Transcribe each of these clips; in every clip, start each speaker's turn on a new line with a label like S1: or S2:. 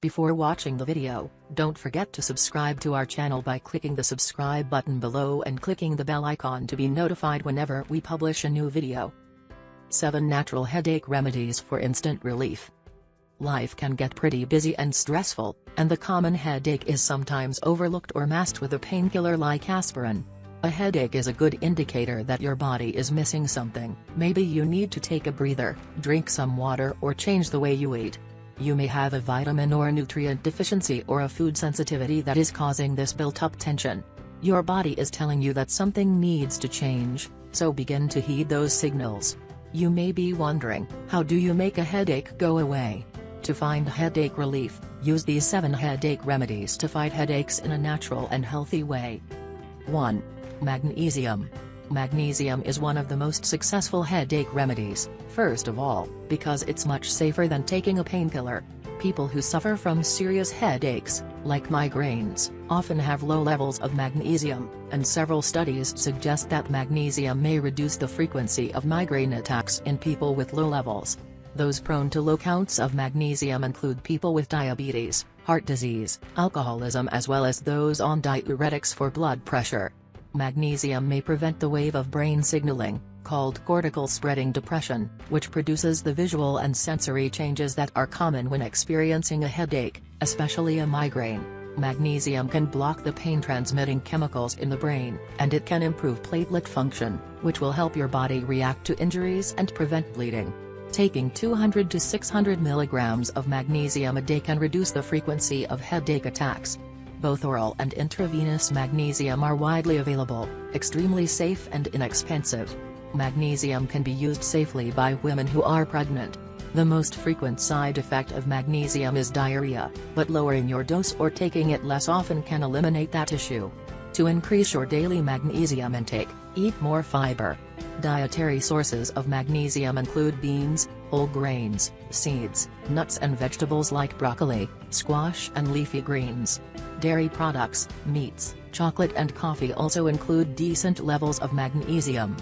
S1: Before watching the video, don't forget to subscribe to our channel by clicking the subscribe button below and clicking the bell icon to be notified whenever we publish a new video. 7 Natural Headache Remedies for Instant Relief. Life can get pretty busy and stressful, and the common headache is sometimes overlooked or masked with a painkiller like aspirin. A headache is a good indicator that your body is missing something. Maybe you need to take a breather, drink some water, or change the way you eat. You may have a vitamin or nutrient deficiency or a food sensitivity that is causing this built-up tension. Your body is telling you that something needs to change, so begin to heed those signals. You may be wondering, how do you make a headache go away? To find headache relief, use these 7 headache remedies to fight headaches in a natural and healthy way. 1. Magnesium. Magnesium is one of the most successful headache remedies, first of all, because it's much safer than taking a painkiller. People who suffer from serious headaches, like migraines, often have low levels of magnesium, and several studies suggest that magnesium may reduce the frequency of migraine attacks in people with low levels. Those prone to low counts of magnesium include people with diabetes, heart disease, alcoholism, as well as those on diuretics for blood pressure. Magnesium may prevent the wave of brain signaling, called cortical spreading depression, which produces the visual and sensory changes that are common when experiencing a headache, especially a migraine. Magnesium can block the pain-transmitting chemicals in the brain, and it can improve platelet function, which will help your body react to injuries and prevent bleeding. Taking 200 to 600 milligrams of magnesium a day can reduce the frequency of headache attacks. Both oral and intravenous magnesium are widely available, extremely safe and inexpensive. Magnesium can be used safely by women who are pregnant. The most frequent side effect of magnesium is diarrhea, but lowering your dose or taking it less often can eliminate that issue. To increase your daily magnesium intake, eat more fiber. Dietary sources of magnesium include beans, whole grains, seeds, nuts and vegetables like broccoli, squash and leafy greens. Dairy products, meats, chocolate and coffee also include decent levels of magnesium.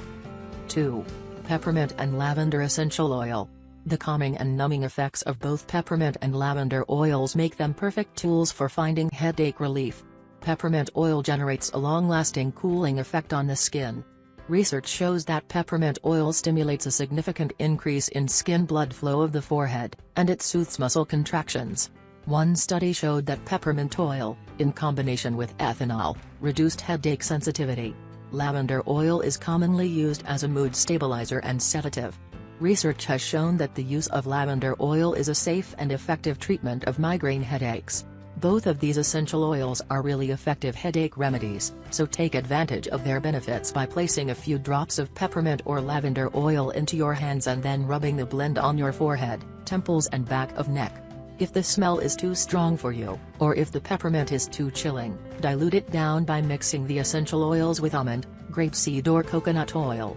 S1: 2. Peppermint and lavender essential oil. The calming and numbing effects of both peppermint and lavender oils make them perfect tools for finding headache relief. Peppermint oil generates a long-lasting cooling effect on the skin. Research shows that peppermint oil stimulates a significant increase in skin blood flow of the forehead, and it soothes muscle contractions. One study showed that peppermint oil, in combination with ethanol, reduced headache sensitivity. Lavender oil is commonly used as a mood stabilizer and sedative. Research has shown that the use of lavender oil is a safe and effective treatment of migraine headaches. Both of these essential oils are really effective headache remedies, so take advantage of their benefits by placing a few drops of peppermint or lavender oil into your hands and then rubbing the blend on your forehead, temples and back of neck. If the smell is too strong for you, or if the peppermint is too chilling, dilute it down by mixing the essential oils with almond, grapeseed or coconut oil.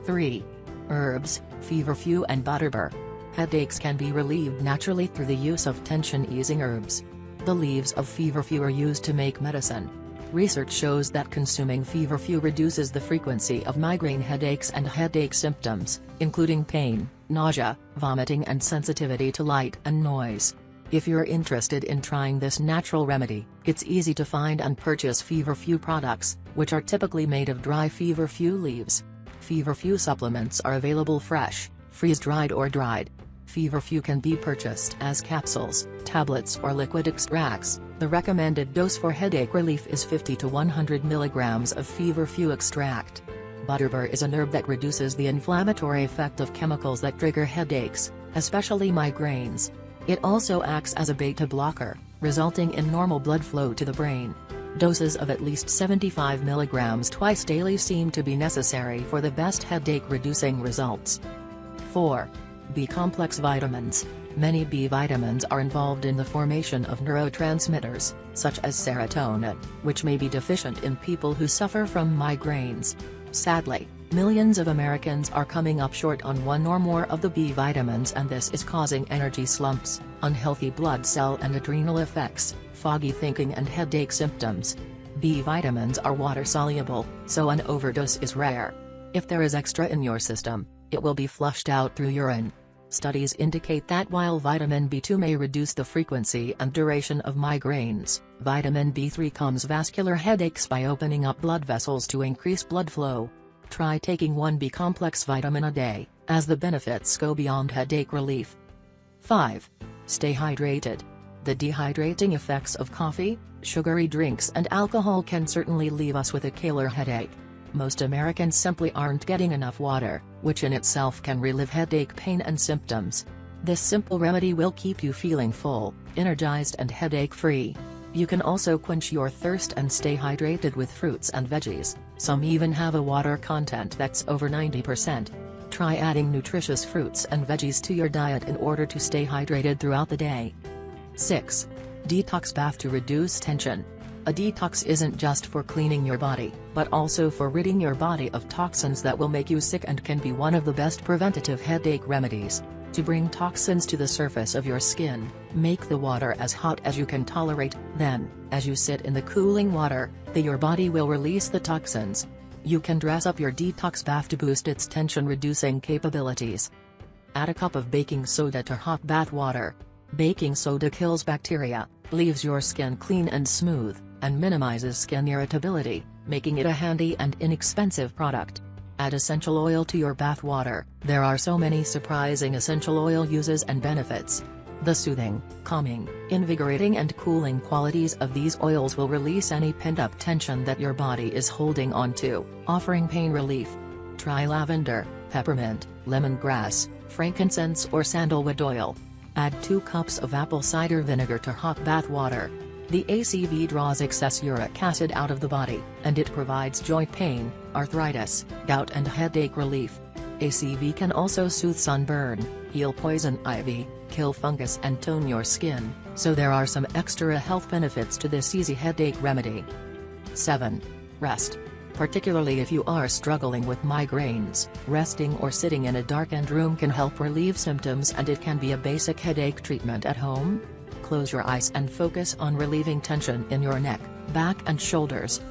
S1: 3. Herbs, Feverfew and Butterbur. Headaches can be relieved naturally through the use of tension-easing herbs. The leaves of Feverfew are used to make medicine. Research shows that consuming Feverfew reduces the frequency of migraine headaches and headache symptoms, including pain, nausea, vomiting and sensitivity to light and noise. If you're interested in trying this natural remedy, it's easy to find and purchase Feverfew products, which are typically made of dry Feverfew leaves. Feverfew supplements are available fresh, freeze-dried or dried. Feverfew can be purchased as capsules, tablets or liquid extracts. The recommended dose for headache relief is 50 to 100 milligrams of Feverfew extract. Butterbur is an herb that reduces the inflammatory effect of chemicals that trigger headaches, especially migraines. It also acts as a beta blocker, resulting in normal blood flow to the brain. Doses of at least 75 milligrams twice daily seem to be necessary for the best headache-reducing results. 4. B-complex vitamins. Many B vitamins are involved in the formation of neurotransmitters, such as serotonin, which may be deficient in people who suffer from migraines. Sadly, millions of Americans are coming up short on one or more of the B vitamins, and this is causing energy slumps, unhealthy blood cell and adrenal effects, foggy thinking and headache symptoms. B vitamins are water-soluble, so an overdose is rare. If there is extra in your system, it will be flushed out through urine. Studies indicate that while vitamin B2 may reduce the frequency and duration of migraines, vitamin B3 calms vascular headaches by opening up blood vessels to increase blood flow. Try taking one B-complex vitamin a day, as the benefits go beyond headache relief. 5. Stay hydrated. The dehydrating effects of coffee, sugary drinks and alcohol can certainly leave us with a killer headache. Most Americans simply aren't getting enough water, which in itself can relieve headache pain and symptoms. This simple remedy will keep you feeling full, energized and headache-free. You can also quench your thirst and stay hydrated with fruits and veggies. Some even have a water content that's over 90%. Try adding nutritious fruits and veggies to your diet in order to stay hydrated throughout the day. 6. Detox bath to reduce tension. A detox isn't just for cleaning your body, but also for ridding your body of toxins that will make you sick and can be one of the best preventative headache remedies. To bring toxins to the surface of your skin, make the water as hot as you can tolerate, then, as you sit in the cooling water, your body will release the toxins. You can dress up your detox bath to boost its tension-reducing capabilities. Add a cup of baking soda to hot bath water. Baking soda kills bacteria, leaves your skin clean and smooth, and minimizes skin irritability, making it a handy and inexpensive product. Add essential oil to your bath water. There are so many surprising essential oil uses and benefits. The soothing, calming, invigorating and cooling qualities of these oils will release any pent-up tension that your body is holding on to, offering pain relief. Try lavender, peppermint, lemongrass, frankincense or sandalwood oil. Add 2 cups of apple cider vinegar to hot bath water. The ACV draws excess uric acid out of the body, and it provides joint pain, arthritis, gout and headache relief. ACV can also soothe sunburn, heal poison ivy, kill fungus and tone your skin, so there are some extra health benefits to this easy headache remedy. 7. Rest. Particularly if you are struggling with migraines, resting or sitting in a darkened room can help relieve symptoms, and it can be a basic headache treatment at home. Close your eyes and focus on relieving tension in your neck, back and shoulders.